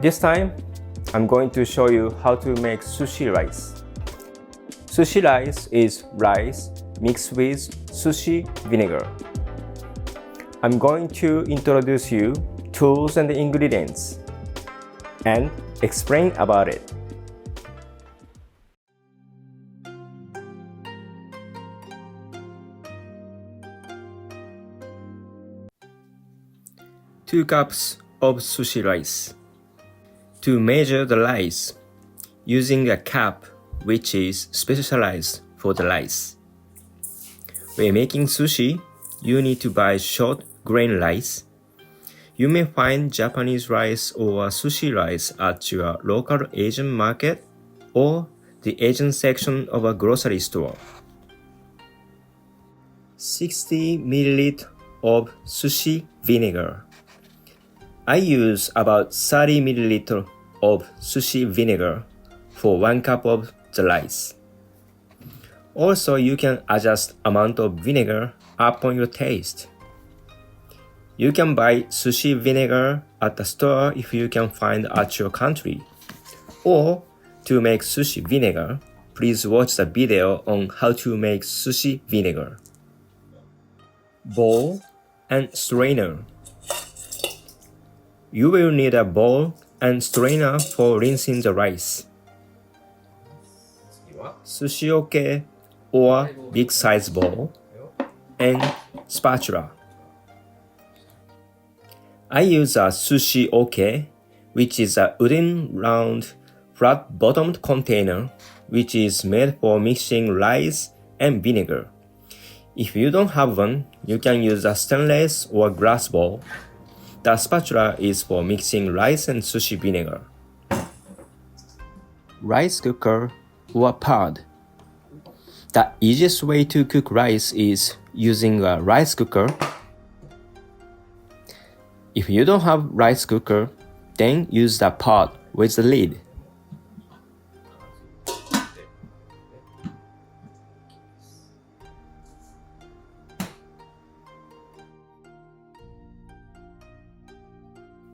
This time, I'm going to show you how to make sushi rice. Sushi rice is rice mixed with sushi vinegar. I'm going to introduce you tools and ingredients and explain about it. Two cups of sushi rice. To measure the rice, using a cup which is specialized for the rice. When making sushi, you need to buy short grain rice. You may find Japanese rice or sushi rice at your local Asian market or the Asian section of a grocery store. 60 ml of sushi vinegar. I use about 30 ml of sushi vinegar for 1 cup of the rice. Also, you can adjust amount of vinegar upon your taste. You can buy sushi vinegar at the store if you can find at your country. Or, to make sushi vinegar, please watch the video on how to make sushi vinegar. Bowl and strainer. You will need a bowl and strainer for rinsing the rice. Sushi-oke or big size bowl and spatula. I use a sushi-oke, which is a wooden round flat-bottomed container which is made for mixing rice and vinegar. If you don't have one, you can use a stainless or glass bowl. The spatula is for mixing rice and sushi vinegar. Rice cooker or pot. The easiest way to cook rice is using a rice cooker. If you don't have rice cooker, then use the pot with the lid.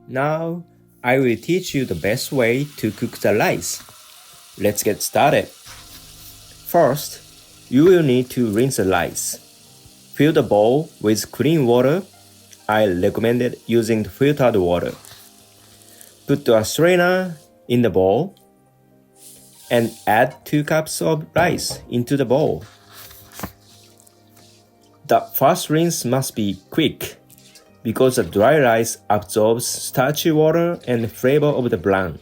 Now, I will teach you the best way to cook the rice. Let's get started. First, you will need to rinse the rice. Fill the bowl with clean water. I recommend using filtered water. Put a strainer in the bowl and add 2 cups of rice into the bowl. The first rinse must be quick, because the dry rice absorbs starchy water and flavor of the brine.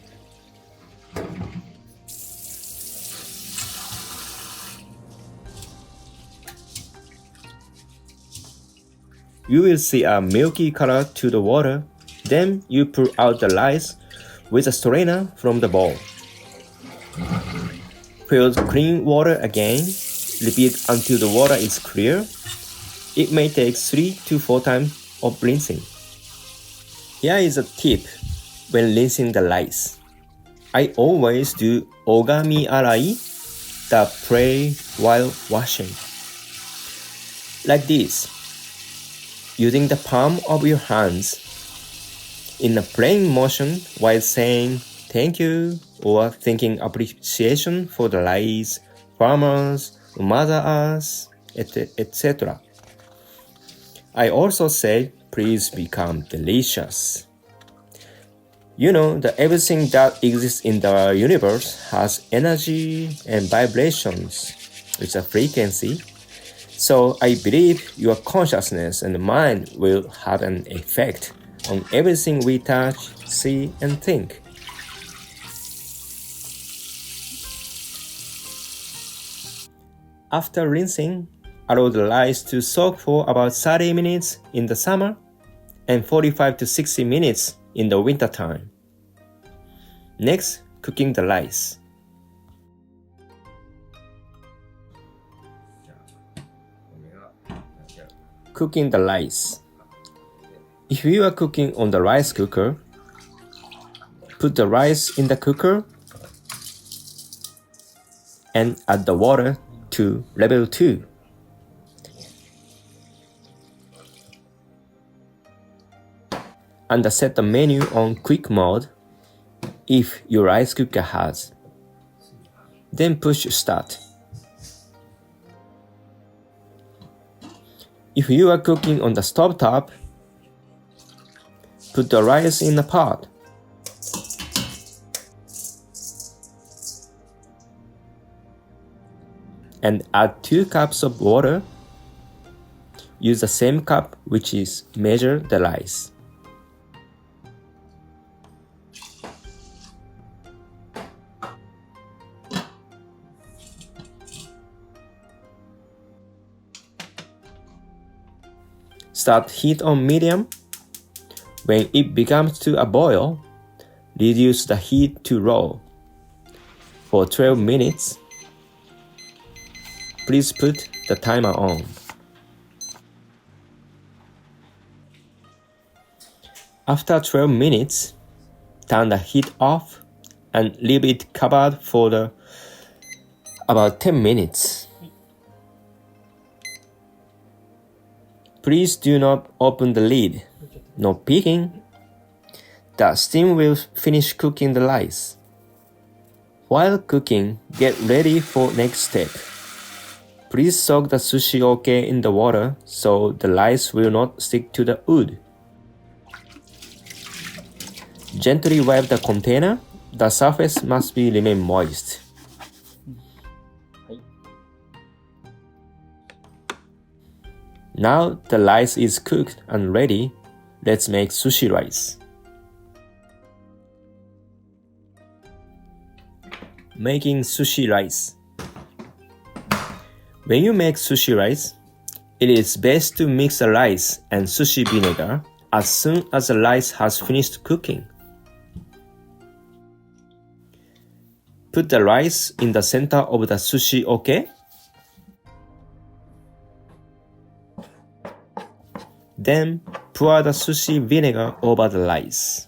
You will see a milky color to the water. Then you pour out the rice with a strainer from the bowl. Fill clean water again. Repeat until the water is clear. It may take 3 to 4 times of rinsing. Here is a tip when rinsing the rice. I always do ogami arai, the pray while washing. Like this, using the palm of your hands in a praying motion while saying thank you or thanking appreciation for the rice, farmers, Mother Earth, etc. I also say, please become delicious. You know that everything that exists in the universe has energy and vibrations with a frequency. So I believe your consciousness and mind will have an effect on everything we touch, see, and think. After rinsing, allow the rice to soak for about 30 minutes in the summer and 45 to 60 minutes in the winter time. Next, cooking the rice. Cooking the rice. If you are cooking on the rice cooker, put the rice in the cooker and add the water to level 2. And set the menu on quick mode if your rice cooker has. Then push start. If you are cooking on the stove top, put the rice in a pot. And add 2 cups of water. Use the same cup which is measure the rice. Start heat on medium. When it becomes to a boil, reduce the heat to low. For 12 minutes, please put the timer on. After 12 minutes, turn the heat off and leave it covered for about 10 minutes. Please do not open the lid. No peeking. The steam will finish cooking the rice. While cooking, get ready for next step. Please soak the sushi oke in the water so the rice will not stick to the wood. Gently wipe the container. The surface must remain moist. Now the rice is cooked and ready. Let's make sushi rice. Making sushi rice. When you make sushi rice, it is best to mix the rice and sushi vinegar as soon as the rice has finished cooking. Put the rice in the center of the sushi oke. Then pour the sushi vinegar over the rice.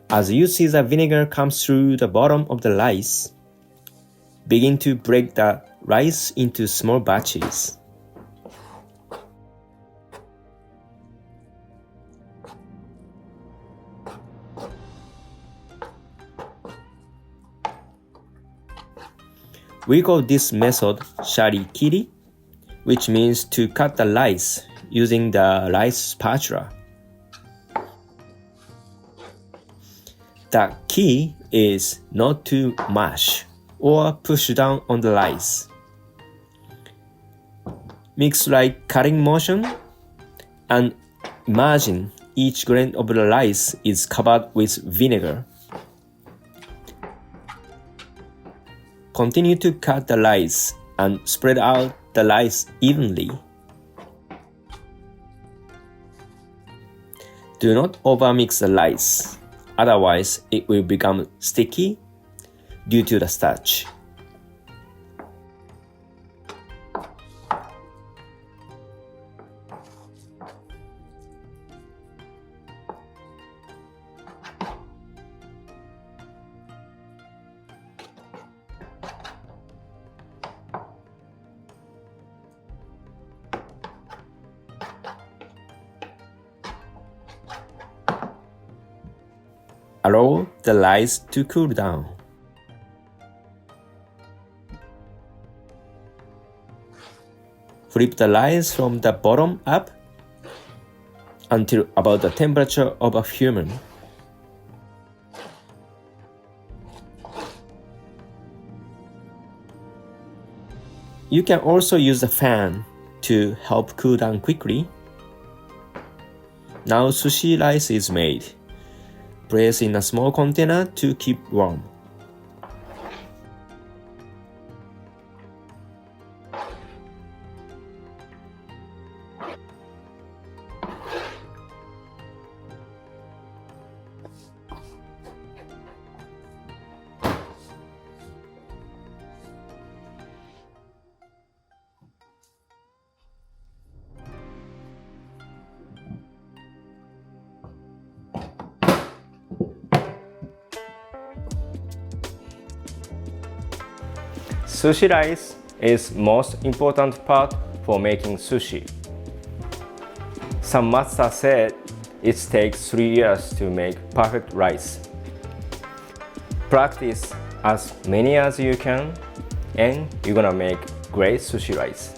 As you see the vinegar comes through the bottom of the rice, begin to break the rice into small batches. We call this method sharikiri, which means to cut the rice using the rice spatula. The key is not to mash or push down on the rice. Mix like cutting motion and imagine each grain of the rice is covered with vinegar. Continue to cut the rice and spread out the rice evenly. Do not overmix the rice, otherwise it will become sticky due to the starch. Allow the rice to cool down. Flip the rice from the bottom up until about the temperature of a human. You can also use a fan to help cool down quickly. Now sushi rice is made. Place in a small container to keep warm. Sushi rice is most important part for making sushi. Some master said it takes 3 years to make perfect rice. Practice as many as you can and you're gonna make great sushi rice.